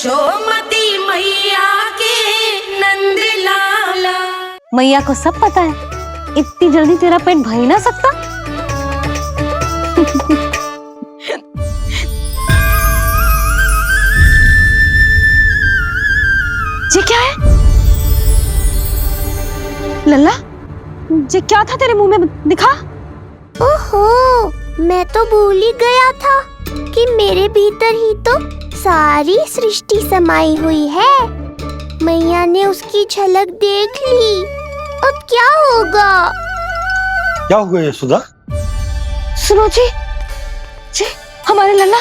यशोमती मैया के नंद लाला। मैया को सब पता है, इतनी जल्दी तेरा पेट भर ही ना सकता। ये क्या है लल्ला? ये क्या था तेरे मुंह में, दिखा। ओहो, मैं तो भूल ही गया था कि मेरे भीतर ही तो सारी सृष्टि समाई हुई है। मैया ने उसकी झलक देख ली, अब क्या होगा? क्या हुआ यशोदा? सुनो जी, हमारे लल्ला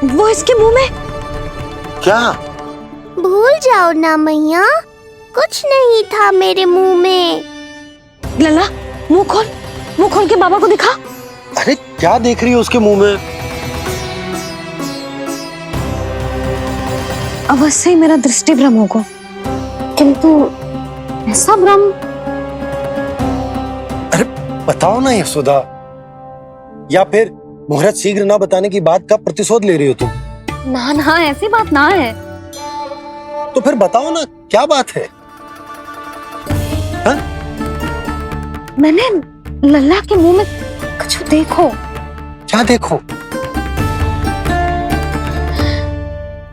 वो इसके मुंह में। क्या? भूल जाओ ना मैया, कुछ नहीं था मेरे मुंह में। लल्ला मुंह खोल के बाबा को दिखा। अरे क्या देख रही है उसके मुंह में? अवश्य ही मेरा दृष्टि भ्रम होगा, किंतु ऐसा भ्रम। अरे बताओ ना यशोदा, या फिर मुहूर्त शीघ्र ना बताने की बात का प्रतिशोध ले रही हो तुम? ना ऐसी बात ना है। तो फिर बताओ ना क्या बात है? हा? मैंने लल्ला के मुंह में कुछ देखो। क्या देखो?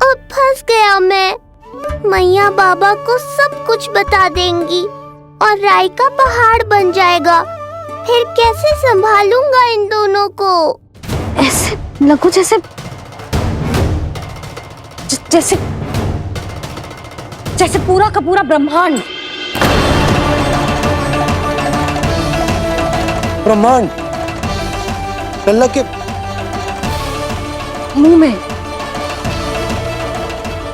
अब फंस गया मैं। मैया बाबा को सब कुछ बता देंगी और राय का पहाड़ बन जाएगा। फिर कैसे संभालूंगा इन दोनों को? ऐसे लगो जैसे पूरा का पूरा ब्रह्मांड। ब्रह्मांड लल्ला के मुंह में।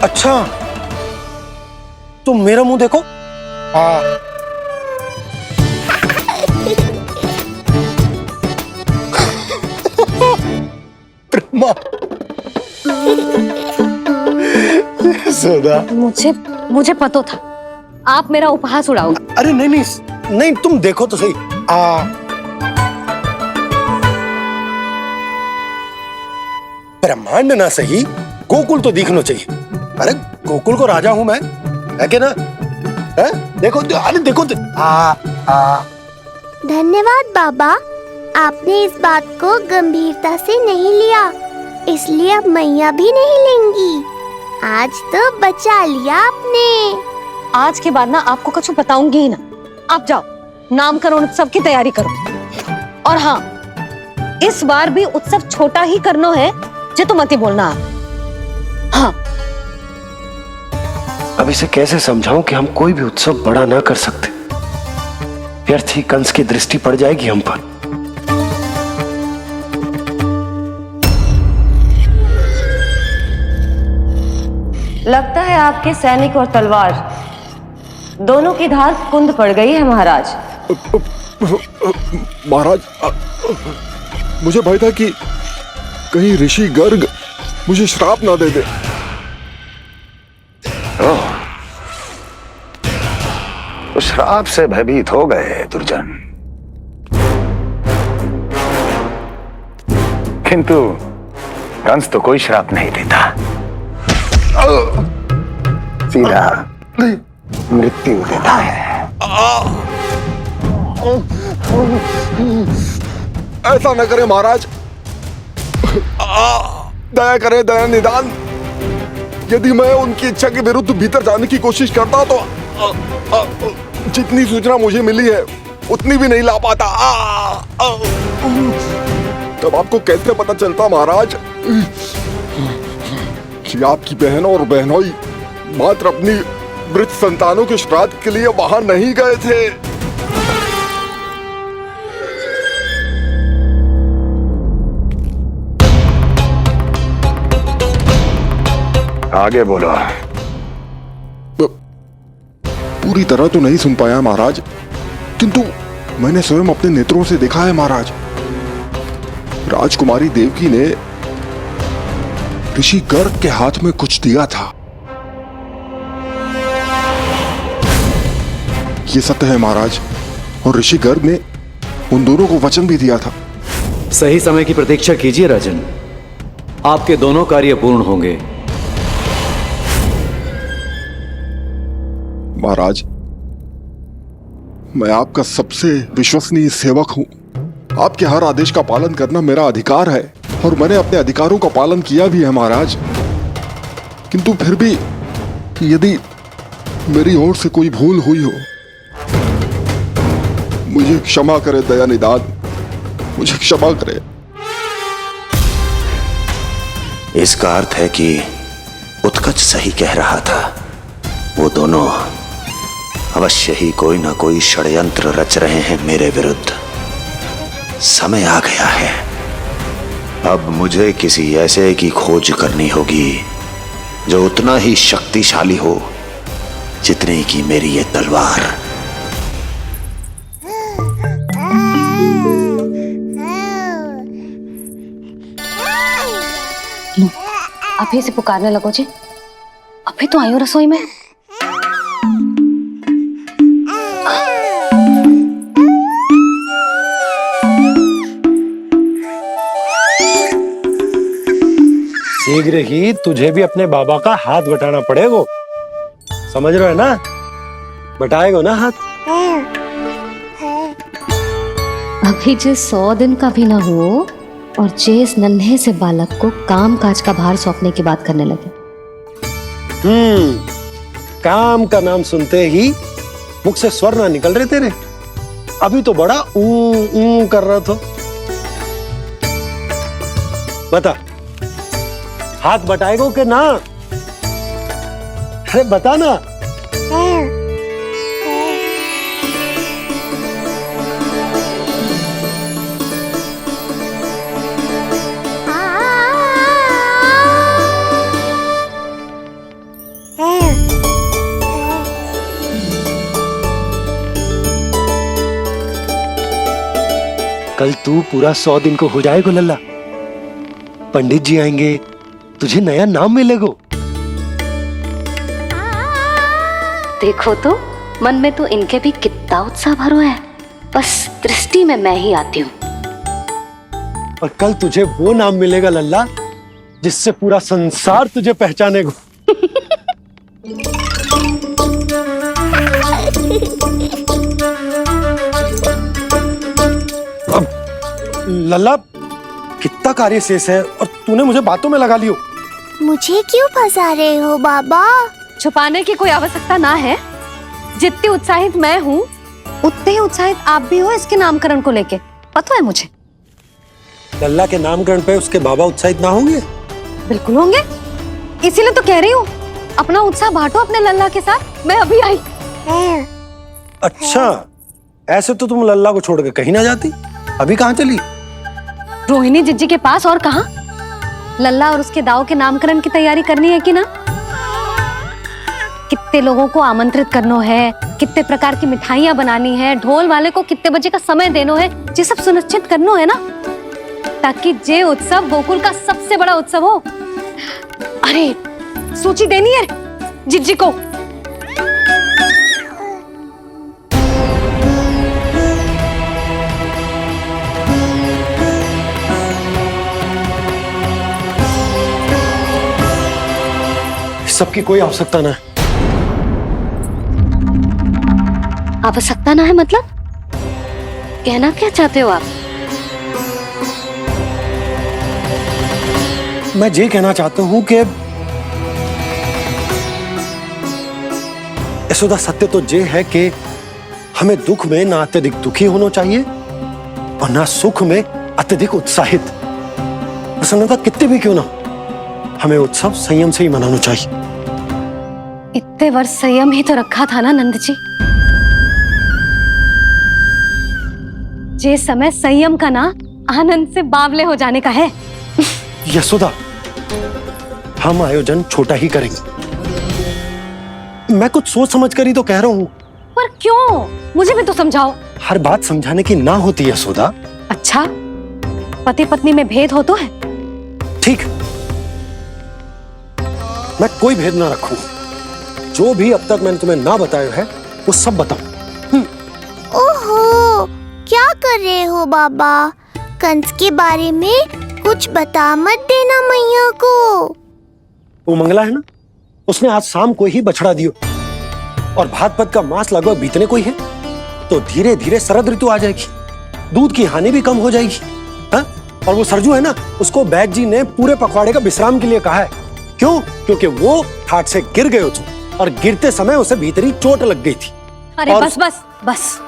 अच्छा, तुम मेरा मुंह देखो। मुझे पता था आप मेरा उपहास उड़ाओगे। अरे नहीं, तुम देखो तो सही। ब्रह्मांड ना सही, गोकुल तो दिखना चाहिए। अरे गोकुल को राजा हूं मैं, है कि ना? है? देखो, अरे देखो तो। धन्यवाद बाबा, आपने इस बात को गंभीरता से नहीं लिया, इसलिए अब मैया भी नहीं लेंगी। आज तो बचा लिया आपने। आज के बाद ना आपको कुछ बताऊंगी ही ना। आप जाओ, नामकरण उत्सव की तैयारी करो। और हाँ, इस बार भी उत्सव छोटा ही करना है, जे तो मत ही बोलना। हाँ। अब इसे कैसे समझाऊं कि हम कोई भी उत्सव बड़ा ना कर सकते? व्यर्थ ही कंस की दृष्टि पड़ जाएगी हम पर। लगता है आपके सैनिक और तलवार दोनों की धार कुंद पड़ गई है महाराज। महाराज, मुझे भय था कि कहीं ऋषि गर्ग मुझे श्राप ना दे दे। तो श्राप से भयभीत हो गए दुर्जन, किंतु कंस तो कोई श्राप नहीं देता, सीधा मृत्यु देता है। ऐसा न करे महाराज, दया करें, दया निदान। यदि मैं उनकी इच्छा के विरुद्ध भीतर जाने की कोशिश करता तो जितनी सूचना मुझे मिली है उतनी भी नहीं ला पाता। तब आपको कैसे पता चलता महाराज कि आपकी बहन और बहनोई मात्र अपनी मृत संतानों के श्राद्ध के लिए वहां नहीं गए थे? आगे बोलो। पूरी तरह तो नहीं सुन पाया महाराज, किंतु मैंने स्वयं अपने नेत्रों से देखा है महाराज। राजकुमारी देवकी ने ऋषि गर्ग के हाथ में कुछ दिया था। ये सत्य है महाराज, और ऋषि गर्ग ने उन दोनों को वचन भी दिया था सही समय की प्रतीक्षा कीजिए राजन, आपके दोनों कार्य पूर्ण होंगे। महाराज, मैं आपका सबसे विश्वसनीय सेवक हूं। आपके हर आदेश का पालन करना मेरा अधिकार है और मैंने अपने अधिकारों का पालन किया भी है महाराज। किंतु फिर भी यदि मेरी ओर से कोई भूल हुई हो, मुझे क्षमा करे दयानिदान, मुझे क्षमा करे। इसका अर्थ है कि उत्कच सही कह रहा था। वो दोनों अवश्य ही कोई ना कोई षड्यंत्र रच रहे हैं मेरे विरुद्ध। समय आ गया है, अब मुझे किसी ऐसे की खोज करनी होगी जो उतना ही शक्तिशाली हो जितनी की मेरी ये तलवार। लो, अभी से पुकारने लगो जी। अभी तो आई हूँ रसोई में। शीघ्र ही तुझे भी अपने बाबा का हाथ बटाना पड़ेगा, समझ रहे हो ना? बटाएगा ना हाथ? अभी जो 100 दिन का भी ना हो और जिस नन्हे से बालक को काम काज का भार सौंपने की बात करने लगे। काम का नाम सुनते ही मुख से स्वर ना निकल रहे तेरे। अभी तो बड़ा ऊ कर रहा था। बता, हाथ बटाएगो के ना? अरे बता ना। कल तू पूरा 100 दिन को हो जाएगा लल्ला। पंडित जी आएंगे, तुझे नया नाम मिलेगा। देखो तो मन में तो इनके भी कितना उत्साह भरो है। बस दृष्टि में मैं ही आती हूँ। और कल तुझे वो नाम मिलेगा लल्ला जिससे पूरा संसार तुझे पहचानेगा। अब लल्ला, कितना कार्य शेष है और तूने मुझे बातों में लगा लियो। मुझे क्यों फंसा रहे हो बाबा? छुपाने की कोई आवश्यकता ना है। जितनी उत्साहित मैं हूँ उतने ही उत्साहित आप भी हो इसके नामकरण को लेके, पता है मुझे। लल्ला के नामकरण पे उसके बाबा उत्साहित ना होंगे? बिल्कुल होंगे, इसीलिए तो कह रही हूँ अपना उत्साह बांटो अपने लल्ला के साथ। मैं अभी आई। अच्छा, ऐसे तो तुम लल्ला को छोड़ के कहीं ना जाती। अभी कहाँ चली? रोहिणी जिज्जी के पास, और कहाँ? लल्ला और उसके दाऊ के नामकरण की तैयारी करनी है कि ना? कितने लोगों को आमंत्रित करना है, कितने प्रकार की मिठाइयां बनानी है, ढोल वाले को कितने बजे का समय देना है, ये सब सुनिश्चित करना है ना, ताकि ये उत्सव गोकुल का सबसे बड़ा उत्सव हो। अरे सूची देनी है जिज्जी को। सबकी कोई आवश्यकता ना है। आवश्यकता ना है मतलब? कहना क्या चाहते हो आप? मैं ये कहना चाहता हूं कि यशोदा, सत्य तो ये है कि हमें दुख में ना अत्यधिक दुखी होना चाहिए और ना सुख में अत्यधिक उत्साहित। प्रसन्नता कितनी भी क्यों ना, हमें उत्सव संयम से ही मनाना चाहिए। इतने वर्ष संयम ही तो रखा था ना नंद जी। ये समय संयम का ना आनंद से बावले हो जाने का है। यशोदा, हम आयोजन छोटा ही करेंगे। मैं कुछ सोच समझ कर ही तो कह रहा हूँ। पर क्यों? मुझे भी तो समझाओ। हर बात समझाने की ना होती है यशोदा। अच्छा, पति पत्नी में भेद हो तो है? ठीक, मैं कोई भेद ना रखूं। जो भी अब तक मैंने तुम्हें ना बताया है वो सब बताऊं। ओहो, क्या कर रहे हो बाबा? कंस के बारे में कुछ बता मत देना मैया को। वो मंगला है ना, उसने आज शाम को ही बछड़ा दियो और भाद्रपद का मास लगभग बीतने को ही है, तो धीरे धीरे शरद ऋतु आ जाएगी, दूध की हानि भी कम हो जाएगी। हाँ? और वो सरजू है ना, उसको बैग जी ने पूरे पखवाड़े का विश्राम के लिए कहा है। क्यों? क्योंकि वो ठाट से गिर गए थे और गिरते समय उसे भीतरी चोट लग गई थी। अरे और... बस बस बस,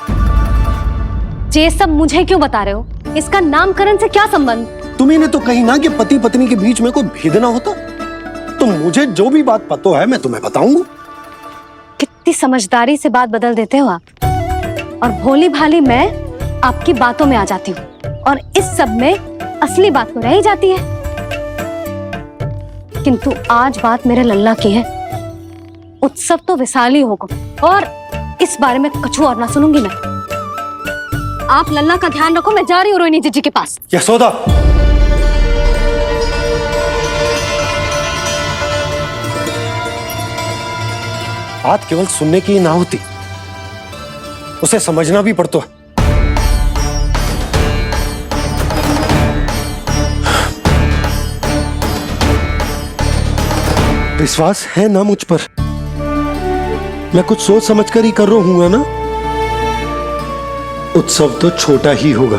ये सब मुझे क्यों बता रहे हो? इसका नामकरण से क्या संबंध? तुम्ही ने तो कही ना कि पति पत्नी के बीच में कोई भेद ना होता, तो मुझे जो भी बात पता है मैं तुम्हें बताऊंगा। कितनी समझदारी से बात बदल देते हो आप, और भोली भाली मैं आपकी बातों में आ जाती हूँ और इस सब में असली बात तो रह ही जाती है। किंतु आज बात मेरे लल्ला की है। उत्सव तो विशाल ही होगा और इस बारे में कछु और ना सुनूंगी मैं। आप लल्ला का ध्यान रखो, मैं जा रही हूँ रोहिणी जीजी के पास। यशोदा, बात केवल सुनने की ना होती, उसे समझना भी पड़ता है। विश्वास है ना मुझ पर? मैं कुछ सोच समझ कर ही कर रहा हूँ ना। उत्सव तो छोटा ही होगा।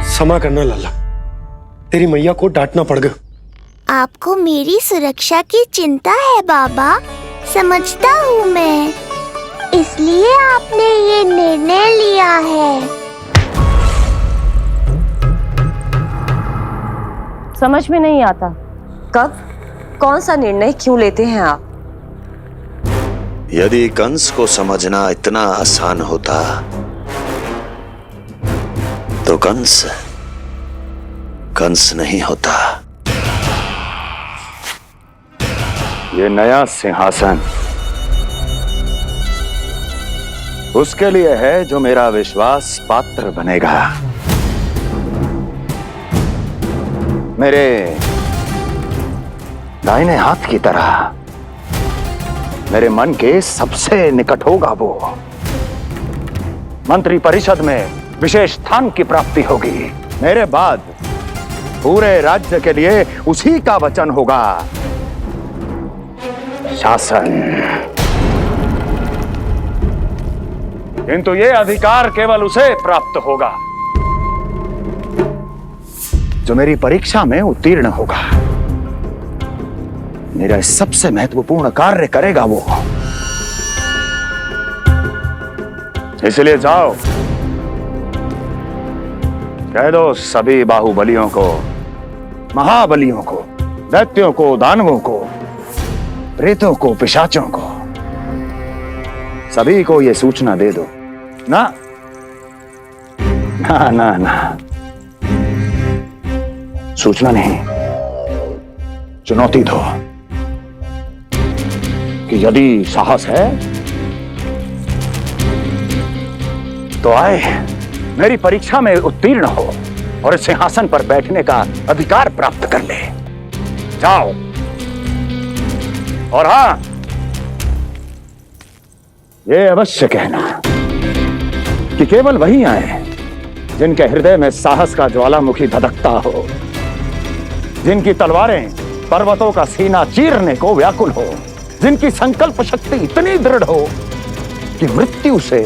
क्षमा करना लल्ला, तेरी मैया को डांटना पड़ गया। आपको मेरी सुरक्षा की चिंता है बाबा, समझता हूँ मैं, इसलिए आपने ये निर्णय लिया है। समझ में नहीं आता, कब कौन सा निर्णय क्यों लेते हैं आप? यदि कंस को समझना इतना आसान होता तो कंस नहीं होता। ये नया सिंहासन उसके लिए है जो मेरा विश्वास पात्र बनेगा। मेरे दाहिने हाथ की तरह मेरे मन के सबसे निकट होगा वो। मंत्री परिषद में विशेष स्थान की प्राप्ति होगी। मेरे बाद पूरे राज्य के लिए उसी का वचन होगा। शासन। किंतु ये अधिकार केवल उसे प्राप्त होगा जो मेरी परीक्षा में उत्तीर्ण होगा, मेरा सबसे महत्वपूर्ण कार्य करेगा वो। इसलिए जाओ, कह दो सभी बाहुबलियों को, महाबलियों को, दैत्यों को, दानवों को, प्रेतों को, पिशाचों को, सभी को यह सूचना दे दो ना ना ना ना, सूचना नहीं, चुनौती दो कि यदि साहस है तो आए, मेरी परीक्षा में उत्तीर्ण हो और इस सिंहासन पर बैठने का अधिकार प्राप्त कर ले। जाओ। और हां, ये अवश्य कहना कि केवल वही आए जिनके हृदय में साहस का ज्वालामुखी धधकता हो, जिनकी तलवारें पर्वतों का सीना चीरने को व्याकुल हो, जिनकी संकल्प शक्ति इतनी दृढ़ हो कि मृत्यु से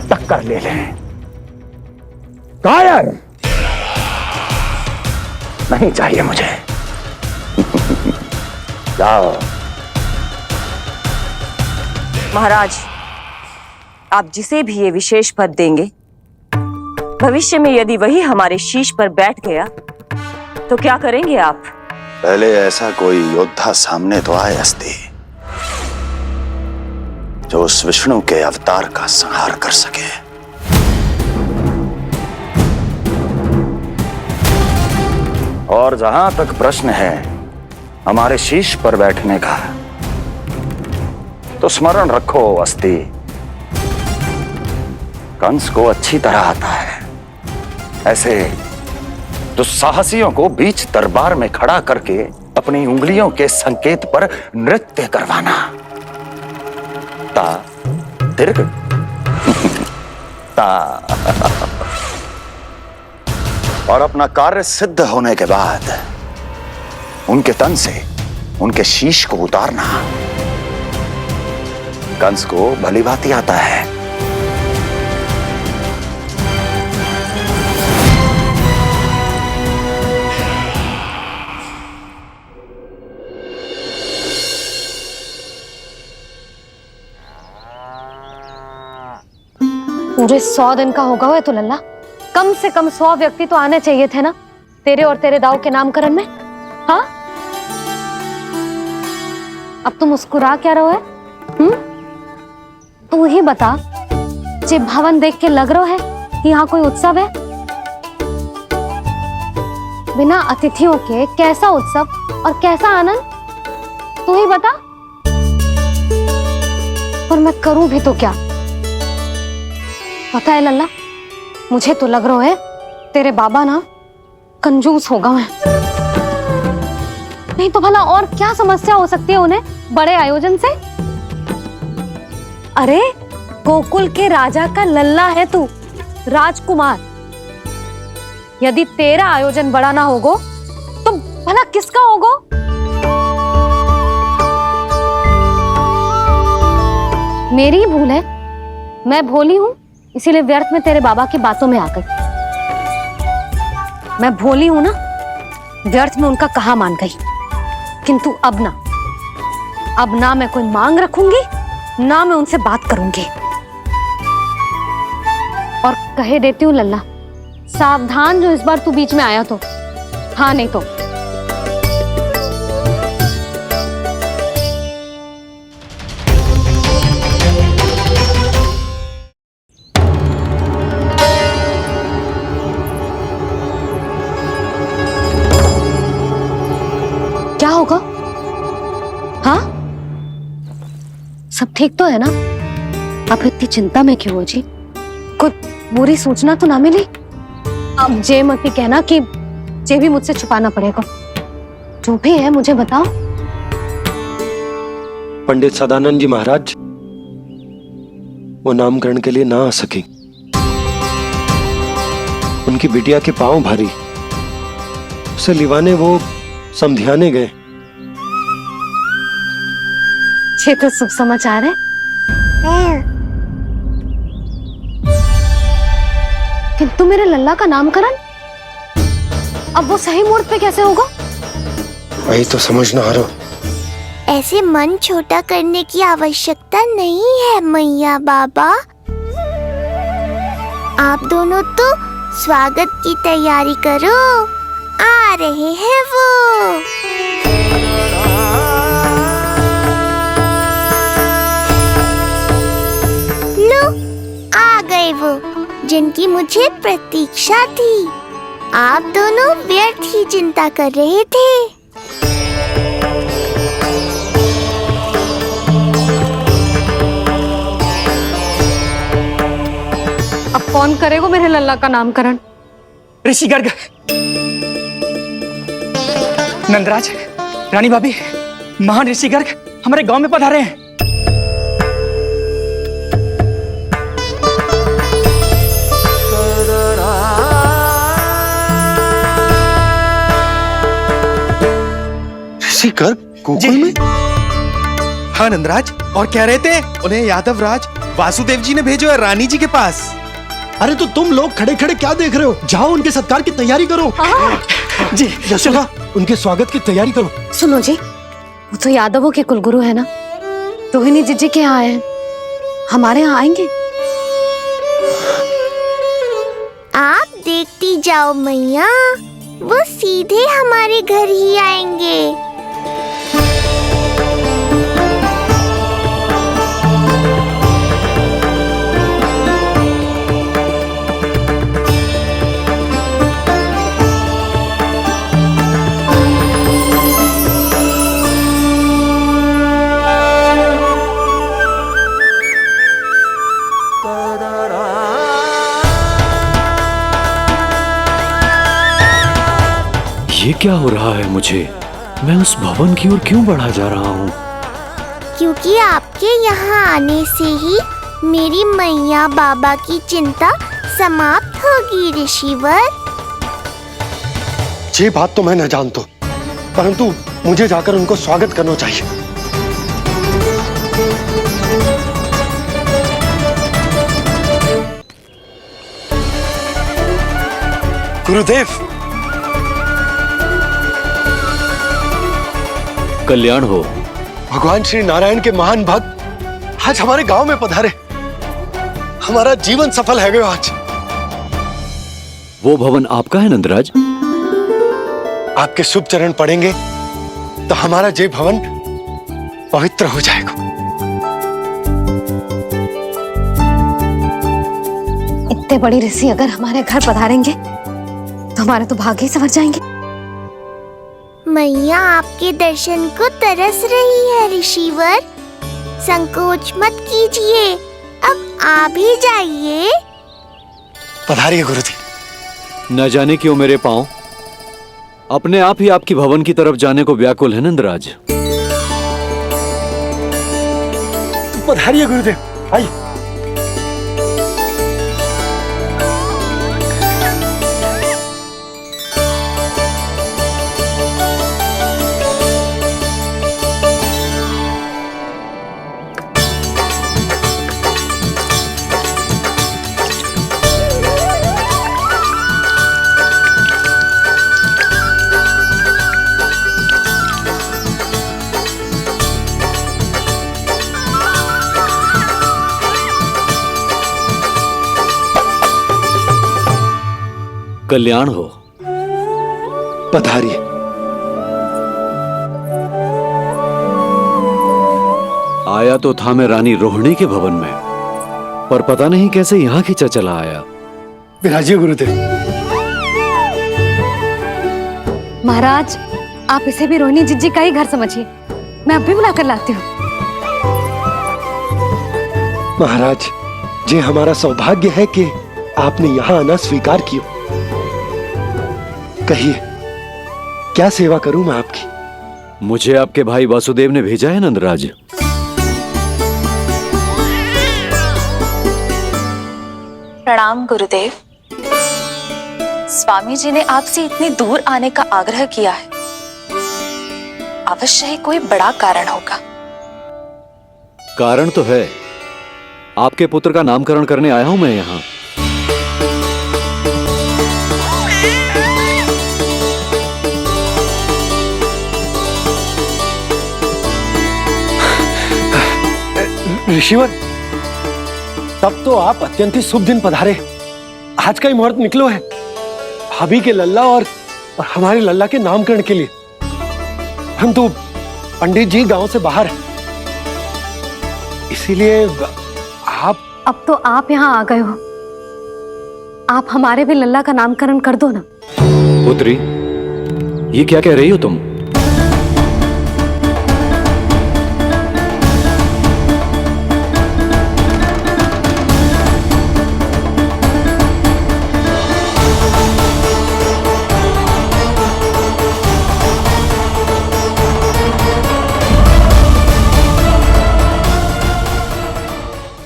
टक्कर ले लें। कायर नहीं चाहिए मुझे। जाओ। महाराज, आप जिसे भी ये विशेष पद देंगे, भविष्य में यदि वही हमारे शीश पर बैठ गया तो क्या करेंगे आप? पहले ऐसा कोई योद्धा सामने तो आए अस्ति, जो उस विष्णु के अवतार का संहार कर सके। और जहां तक प्रश्न है हमारे शीश पर बैठने का, तो स्मरण रखो अस्ति, कंस को अच्छी तरह आता है ऐसे दुस्साहसियों को बीच दरबार में खड़ा करके अपनी उंगलियों के संकेत पर नृत्य करवाना। ता दीर्घ ता और अपना कार्य सिद्ध होने के बाद उनके तन से उनके शीश को उतारना। कंस को भली भांति आता है। पूरे 100 दिन का होगा हुआ तो लल्ला, कम से कम 100 व्यक्ति तो आने चाहिए थे ना तेरे और तेरे दाऊ के नामकरण में। हाँ, अब तुम मुस्कुरा क्या रहो है? तू ही बता, जे भवन देख के लग रहा है कि यहाँ कोई उत्सव है? बिना अतिथियों के कैसा उत्सव और कैसा आनंद, तू ही बता। पर मैं करूं भी तो क्या? पता है लल्ला, मुझे तो लग रहा है तेरे बाबा ना कंजूस होगा है। नहीं तो भला और क्या समस्या हो सकती है उन्हें बड़े आयोजन से? अरे गोकुल के राजा का लल्ला है तू, राजकुमार। यदि तेरा आयोजन बड़ा ना होगो तो भला किसका होगो? मेरी भूल है, मैं भोली हूं, इसीलिए व्यर्थ में तेरे बाबा की बातों में आ गई। मैं भोली हूं ना, व्यर्थ में उनका कहा मान गई। किंतु अब ना मैं कोई मांग रखूंगी, ना मैं उनसे बात करूंगी। और कहे देती हूँ लल्ला, सावधान जो इस बार तू बीच में आया तो। हाँ नहीं तो क्या होगा? हाँ, सब ठीक तो है ना? आप इतनी चिंता में क्यों हो जी? कोई बुरी सूचना तो ना मिली? अब जे मत ही कहना कि जे भी मुझसे छुपाना पड़ेगा। जो भी है मुझे बताओ। पंडित सदानंद जी महाराज वो नामकरण के लिए ना आ सके। उनकी बिटिया के पांव भारी, उसे लिवाने वो समधियाने गए। ये तो शुभ समाचार है। किंतु मेरे लल्ला का नामकरण अब वो सही मुहूर्त पे कैसे होगा? वही तो समझ ना आ रहा। ऐसे मन छोटा करने की आवश्यकता नहीं है मैया बाबा। आप दोनों तो स्वागत की तैयारी करो, आ रहे हैं वो। लो, आ गए वो जिनकी मुझे प्रतीक्षा थी। आप दोनों व्यर्थ ही चिंता कर रहे थे। अब कौन करेगा मेरे लल्ला का नामकरण? ऋषि गर्ग, नंदराज, रानी भाभी, महान ऋषि गर्ग हमारे गांव में पधारे हैं। ऋषि गर्ग गोकुल में? हाँ नंदराज, और कह रहे थे उन्हें यादव राज वासुदेव जी ने भेजो है रानी जी के पास। अरे तो तुम लोग खड़े खड़े क्या देख रहे हो? जाओ उनके सत्कार की तैयारी करो। जी यशोदा, उनके स्वागत की तैयारी करो। सुनो जी, वो तो यादवों के कुलगुरु है ना, रोहिणी जीजी के यहाँ आए हैं, हमारे यहाँ आएंगे। आप देखती जाओ मैया, वो सीधे हमारे घर ही आएंगे। ये क्या हो रहा है मुझे? मैं उस भवन की ओर क्यों बढ़ा जा रहा हूँ? क्योंकि आपके यहाँ आने से ही मेरी मैया बाबा की चिंता समाप्त होगी ऋषिवर। ये बात तो मैं न जानता, परंतु मुझे जाकर उनको स्वागत करना चाहिए। गुरुदेव, कल्याण हो। भगवान श्री नारायण के महान भक्त आज हमारे गांव में पधारे। हमारा जीवन सफल है गयो आज। वो भवन आपका है नंदराज? आपके शुभ चरण पड़ेंगे तो हमारा जय भवन पवित्र हो जाएगा। इतने बड़ी ऋषि अगर हमारे घर पधारेंगे तो हमारे तो भाग्य ही संवर जाएंगे। मैया आपके दर्शन को तरस रही है ऋषिवर। संकोच मत कीजिए, अब आप ही जाइए। पधारिए गुरुदेव। न जाने क्यों मेरे पांव अपने आप ही आपकी भवन की तरफ जाने को व्याकुल है नंदराज। पधारिए गुरुदेव, आइए। कल्याण हो। पधारिए। आया तो था मैं रानी रोहिणी के भवन में, पर पता नहीं कैसे यहाँ खींचा चला आया। विराजिए गुरुदेव। महाराज, आप इसे भी रोहिणी जिज्जी का ही घर समझिए। मैं अब भी बुलाकर लाती हूँ। महाराज, ये हमारा सौभाग्य है कि आपने यहाँ आना स्वीकार किया। कहिए, क्या सेवा करूं मैं आपकी? मुझे आपके भाई वासुदेव ने भेजा है नंदराज। प्रणाम गुरुदेव। स्वामी जी ने आपसे इतनी दूर आने का आग्रह किया है। अवश्य ही कोई बड़ा कारण होगा। कारण तो है। आपके पुत्र का नामकरण करने आया हूं मैं यहाँ। ऋषिवर, तब तो आप अत्यंत ही शुभ दिन पधारे। आज का ही मुहूर्त निकलो है भाभी के लल्ला और हमारे लल्ला के नामकरण के लिए। परंतु पंडित जी गांव से बाहर है, इसीलिए आप। अब तो आप यहाँ आ गए हो, आप हमारे भी लल्ला का नामकरण कर दो ना। पुत्री, ये क्या कह रही हो तुम?